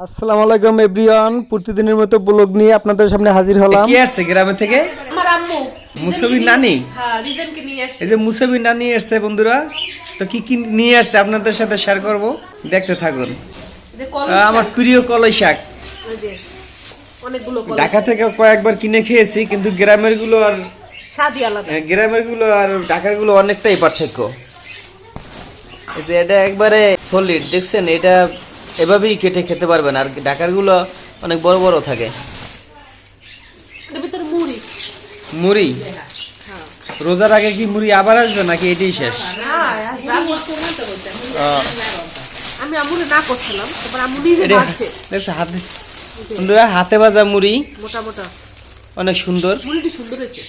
আসসালামু আলাইকুম এভরিওয়ান, প্রতিদিনের মতো ব্লগ নিয়ে আপনাদের সামনে হাজির হলাম। কি আসছে গ্রামে থেকে? আমার আম্মু মুসাবির নানি। হ্যাঁ, রিজনকে নিয়ে আসছে। এই যে মুসাবির নানি আসছে বন্ধুরা, তো কি কি নিয়ে আসছে আপনাদের সাথে শেয়ার করব, দেখতে থাকুন। যে কলস আমার প্রিয় কলাই শাক, ওই যে অনেকগুলো কলস ঢাকা থেকে কয়েকবার কিনে খেয়েছি, কিন্তু গ্রামের গুলো আর স্বাদই আলাদা। গ্রামের গুলো আর ঢাকার গুলো অনেকটাই পার্থক্য। এই যে এটা একবারে সলিড, দেখছেন? এটা এভাবেই কেটে খেতে পারবেন, আর ঢাকার গুলো অনেক বড় বড় থাকে। এর ভিতরে মুড়ি। মুড়ি হ্যাঁ রোজার আগে কি মুড়ি আবার আসবে নাকি এটাই শেষ? হ্যাঁ, আসবে। আহ, আমি আম্মুরে না করছিলাম, তারপর আম্মু নিজে এটা ভাজছে। দেখছো হাতে, বন্ধুরা হাতে ভাজা মুড়ি মোটা মোটা অনেক সুন্দর। মুড়িটি সুন্দর হয়েছে।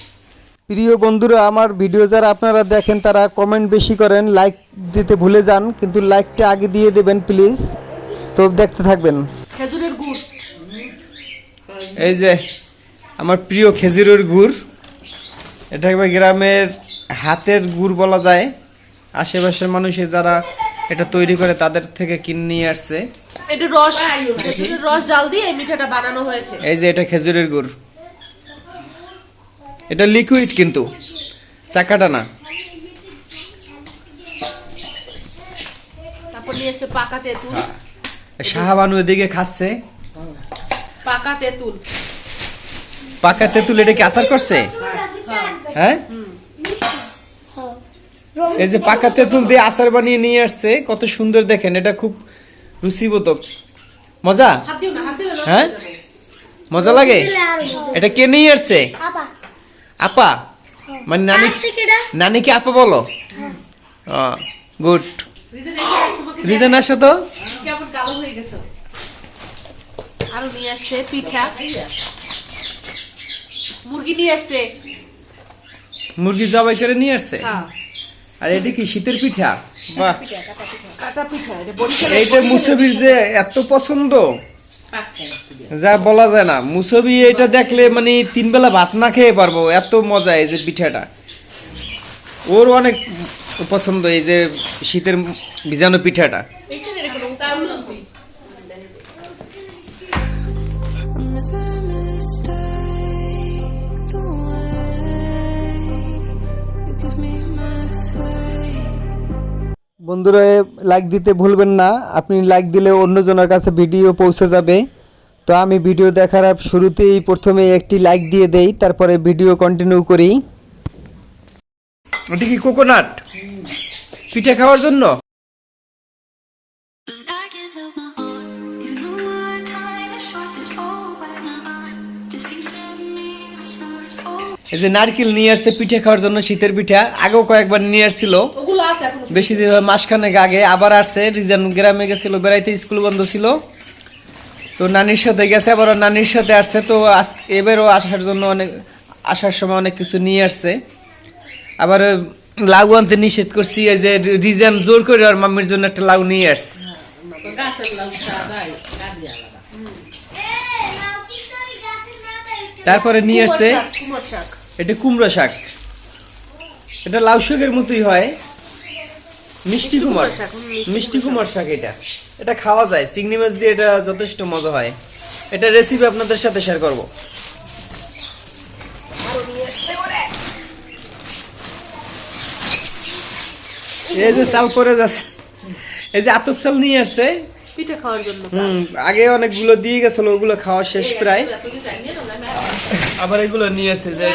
প্রিয় বন্ধুরা, আমার ভিডিও যারা আপনারা দেখেন তারা কমেন্ট বেশি করেন, লাইক দিতে ভুলে যান, কিন্তু লাইকটা আগে দিয়ে দেবেন প্লিজ। তো দেখতে থাকবেন। খেজুরের গুড়। এই যে আমার প্রিয় খেজুরের গুড়, এটা একবার গ্রামের হাতের গুড় বলা যায়। আশেপাশের মানুষে যারা এটা তৈরি করে তাদের থেকে কিনে নিয়ে আসছে। এটা রস, খেজুরের রস জাল দিয়ে এই মিঠাটা বানানো হয়েছে। এই যে এটা খেজুরের গুড়, এটা লিকুইড কিন্তু চাকাটা না। তারপর নিয়ে এসে পাকা তেঁতুল। শাহবানু এদিকে খাচ্ছে পাকা তেঁতুল। পাকা তেঁতুল। এটা কি আচার করছে? হ্যাঁ হ্যাঁ, এই যে পাকা তেঁতুল দিয়ে আচার বানিয়ে নিয়ে আসছে, কত সুন্দর দেখেন। এটা খুব রুচিবোধক, মজা। হাত দিও না, হাত দিলে নষ্ট হ্যাঁ, হয়ে যাবে। মজা লাগে। এটা কে নিয়ে আসছে? আপা, মানে নানি, নানিকে আপা বলো। গুড। রিজন এসে আজ তোমাকে রিজন আসো তো। কেমন কালো হয়ে গেছো। আরো নিয়ে আসছে পিঠা, মুরগি নিয়ে আসছে। মুরগি জবাই করে নিয়ে আসছে। হ্যাঁ, আর এটা কি শীতের পিঠা? বাহ, কাটা পিঠা। এটা বরিশালের। এইটা মুসাবির যে এত পছন্দ যা বলা যায় না। মুসাবি এটা দেখলে মানে 3 বেলা ভাত না খেয়ে পারবো, এত মজা এই যে পিঠাটা। ওর অনেক পছন্দ এই যে শীতের ভিজানো পিঠাটা। এখানে এরকম উতারু লঞ্চি। Never mistake the way you give me my faith. বন্ধুরা, লাইক দিতে ভুলবেন না। আপনি লাইক দিলে অন্যজনের কাছে ভিডিও পৌঁছে যাবে। তো আমি ভিডিও দেখার শুরুতেই প্রথমে একটি লাইক দিয়ে দেই, তারপরে ভিডিও কন্টিনিউ করি। ওটা কি কোকোনাট পিঠা খাওয়ার জন্য? But I can't help my heart, even though our time is short. There's always this piece of me that starts over. এই যে নারকেল নিয়ে আসছে পিঠা খাওয়ার জন্য, শীতের পিঠা। আগেও কয়েকবার নিয়ে আসছিল, ওগুলো আছে এখনো। বেশি দিন মাসখানেক আগে আবার আসছে। রিজান গ্রামে গেছিল বেড়াইতে, স্কুল বন্ধ ছিল, তো নানির সাথে গেছে, আবার নানির সাথে আসছে। তো এবারও আসার জন্য আসার সময় অনেক কিছু নিয়ে আসছে। আবার লাউ আনতে নিষেধ করছি, এই যে রিজান জোর করে আর মাম্মির জন্য একটা লাউ নিয়ে আসছে। তারপরে নিয়ে আসছে কুমড়ো শাক। এটা কুমড়ো শাক। এটা লাউ শাকের মতোই হয়, মিষ্টি কুমড়, শাক, মিষ্টি কুমড় শাক। এটা এটা খাওয়া যায় চিংড়ি মাছ দিয়ে, এটা যথেষ্ট মজা হয়। এটা রেসিপি আপনাদের সাথে শেয়ার করব। আরো নিয়ে আসছে ওরে। এই যে চাল পরে যাচ্ছে, এই যে আতপ চাল নিয়ে আসছে। পিঠা খাওয়ার জন্য। আগে অনেকগুলো দিয়ে গেছিল, ওগুলো খাওয়া শেষ প্রায়। আবার এগুলো নিয়ে আসছে, যে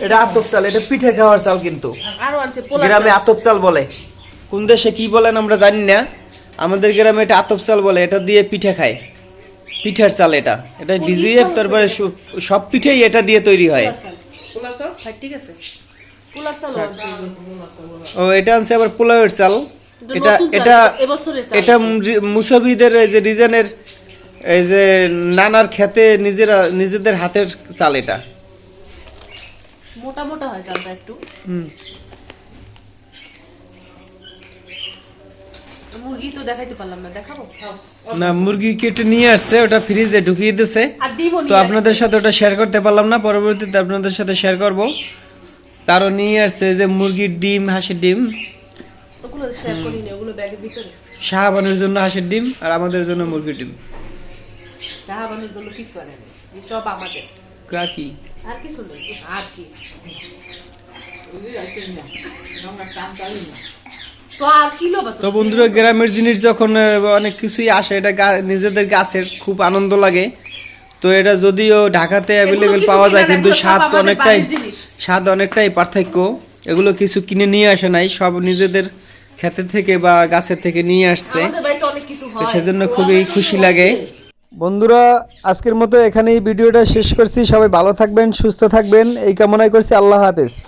এটা আতপ চাল, এটা পিঠে খাওয়ার চাল। কিন্তু আরো আনছে পোলা গ্রামে আতপ চাল বলে, কোন দেশে কি বলেন আমরা জানি না, আমাদের গ্রামে এটা আতপ চাল বলে। এটা দিয়ে পিঠে খায়, পিঠার চাল। এটা এটা ভিজিয়ে তারপরে সব পিঠেই এটা দিয়ে তৈরি হয়। পোলার চাল। হ্যাঁ, ঠিক আছে। পোলার চাল আনছে। ও এটা আনছে আবার পোলাওয়ের চাল। এটা নতুন চাল, এটা এবছরের চাল। এটা মুসাবিদের এই যে রিজনের এই যে নানার খেতে নিজেদের হাতের চাল। এটা মোটা মোটা হয় চালটা একটু। মুরগি তো দেখাইতে পারলাম না, দেখাবো? না, মুরগি কেটে নিয়ে আসছে, ওটা ফ্রিজে ঢুকিয়ে দিয়েছে। আর ডিমও তো নিয়ে আপনাদের সাথে ওটা শেয়ার করতে পারলাম না, পরবর্তীতে আপনাদের সাথে শেয়ার করব। তারও নিয়ে আসছে যে মুরগির ডিম, হাঁসের ডিম। ওগুলো শেয়ার করিনি, ওগুলো ব্যাগের ভিতরে। শাহবানের জন্য হাঁসের ডিম আর আমাদের জন্য মুরগির ডিম। চা বানানোর জন্য কিছু আনে নাই। এই সব আমাদের, কাকি আর কিছু নেই। আর কি তো আর কি লোবা তো বন্ধুরা, গ্রামের জিনিস যখন অনেক কিছুই আসে, এটা নিজেদের গাছের খুব আনন্দ লাগে। তো এটা যদিও ঢাকাতে অ্যাভেলেবেল পাওয়া যায়, কিন্তু স্বাদ অনেকটাই পার্থক্য। এগুলো কিছু কিনে নিয়ে আসে নাই, সব নিজেদের ক্ষেতে থেকে বা গাছের থেকে নিয়ে আসছে। আমাদের বাড়িতে অনেক কিছু তো হয়। সেজন্য খুবই খুশি লাগে। বন্ধুরা, আজকের মতো এখানেই ভিডিওটা শেষ করছি। সবাই ভালো থাকবেন, সুস্থ থাকবেন এই কামনাই করছি। আল্লাহ হাফেজ।